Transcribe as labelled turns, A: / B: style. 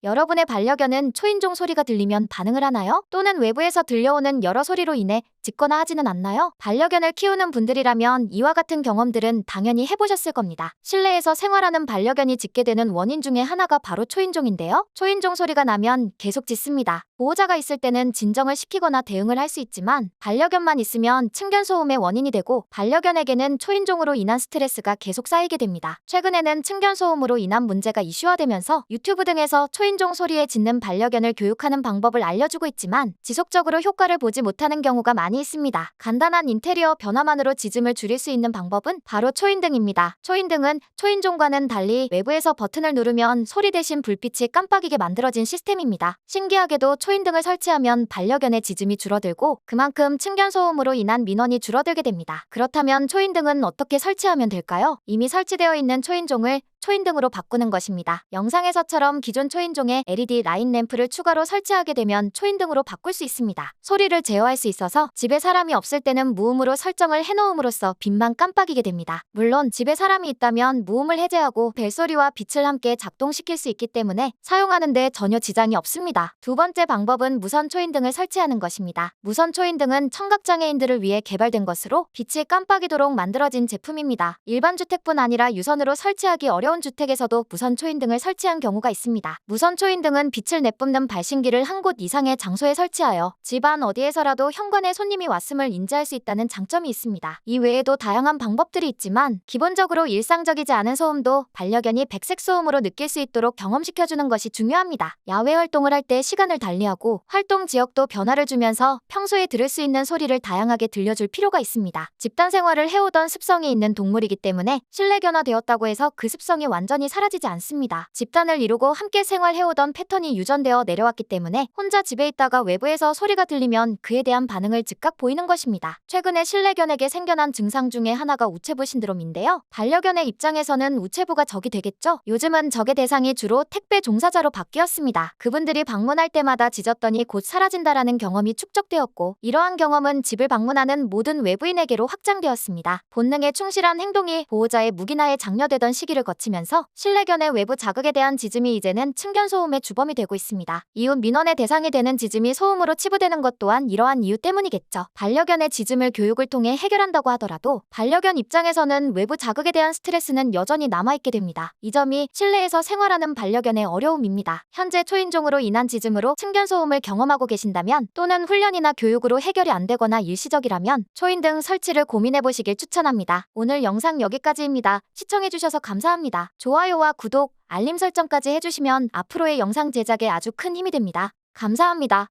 A: 여러분의 반려견은 초인종 소리가 들리면 반응을 하나요? 또는 외부에서 들려오는 여러 소리로 인해 짖거나 하지는 않나요? 반려견을 키우는 분들이라면 이와 같은 경험들은 당연히 해보셨을 겁니다. 실내에서 생활하는 반려견이 짖게 되는 원인 중에 하나가 바로 초인종인데요. 초인종 소리가 나면 계속 짖습니다. 보호자가 있을 때는 진정을 시키거나 대응을 할 수 있지만 반려견만 있으면 층견소음의 원인이 되고 반려견에게는 초인종으로 인한 스트레스가 계속 쌓이게 됩니다. 최근에는 층견소음으로 인한 문제가 이슈화되면서 유튜브 등에서 초인종 소리에 짖는 반려견을 교육하는 방법을 알려주고 있지만 지속적으로 효과를 보지 못하는 경우가 많이 있습니다. 간단한 인테리어 변화만으로 짖음을 줄일 수 있는 방법은 바로 초인등입니다. 초인등은 초인종과는 달리 외부에서 버튼을 누르면 소리 대신 불빛이 깜빡이게 만들어진 시스템입니다. 신기하게도 초인등을 설치하면 반려견의 짖음이 줄어들고 그만큼 층견소음으로 인한 민원이 줄어들게 됩니다. 그렇다면 초인등은 어떻게 설치하면 될까요? 이미 설치되어 있는 초인종을 초인등으로 바꾸는 것입니다. 영상에서처럼 기존 초인종에 LED 라인 램프를 추가로 설치하게 되면 초인등으로 바꿀 수 있습니다. 소리를 제어할 수 있어서 집에 사람이 없을 때는 무음으로 설정을 해놓음으로써 빛만 깜빡이게 됩니다. 물론 집에 사람이 있다면 무음을 해제하고 벨소리와 빛을 함께 작동시킬 수 있기 때문에 사용하는 데 전혀 지장이 없습니다. 두 번째 방법은 무선 초인등을 설치하는 것입니다. 무선 초인등은 청각장애인들을 위해 개발된 것으로 빛이 깜빡이도록 만들어진 제품입니다. 일반 주택뿐 아니라 유선으로 설치하기 어려운 주택에서도 무선 초인등을 설치한 경우가 있습니다. 무선 초인등은 빛을 내뿜는 발신기를 한 곳 이상의 장소에 설치하여 집안 어디에서라도 현관에 손님이 왔음을 인지할 수 있다는 장점이 있습니다. 이 외에도 다양한 방법들이 있지만 기본적으로 일상적이지 않은 소음도 반려견이 백색 소음으로 느낄 수 있도록 경험시켜주는 것이 중요합니다. 야외 활동을 할 때 시간을 달리하고 활동 지역도 변화를 주면서 평소에 들을 수 있는 소리를 다양하게 들려줄 필요가 있습니다. 집단 생활을 해오던 습성이 있는 동물이기 때문에 실내 견화되었다고 해서 그 습성이 완전히 사라지지 않습니다. 집단을 이루고 함께 생활해오던 패턴이 유전되어 내려왔기 때문에 혼자 집에 있다가 외부에서 소리가 들리면 그에 대한 반응을 즉각 보이는 것입니다. 최근에 실내견에게 생겨난 증상 중에 하나가 우체부 신드롬인데요. 반려견의 입장에서는 우체부가 적이 되겠죠? 요즘은 적의 대상이 주로 택배 종사자로 바뀌었습니다. 그분들이 방문할 때마다 짖었더니 곧 사라진다라는 경험이 축적되었고 이러한 경험은 집을 방문하는 모든 외부인에게로 확장되었습니다. 본능에 충실한 행동이 보호자의 무기나에 장려되던 시기를 거치면서 실내견의 외부 자극에 대한 짖음이 이제는 층견소음의 주범이 되고 있습니다. 이웃 민원의 대상이 되는 짖음이 소음으로 치부되는 것 또한 이러한 이유 때문이겠죠. 반려견의 짖음을 교육을 통해 해결한다고 하더라도 반려견 입장에서는 외부 자극에 대한 스트레스는 여전히 남아있게 됩니다. 이 점이 실내에서 생활하는 반려견의 어려움입니다. 현재 초인종으로 인한 짖음으로 층견소음을 경험하고 계신다면 또는 훈련이나 교육으로 해결이 안 되거나 일시적이라면 초인등 설치를 고민해보시길 추천합니다. 오늘 영상 여기까지입니다. 시청해주셔서 감사합니다. 좋아요와 구독, 알림 설정까지 해주시면 앞으로의 영상 제작에 아주 큰 힘이 됩니다. 감사합니다.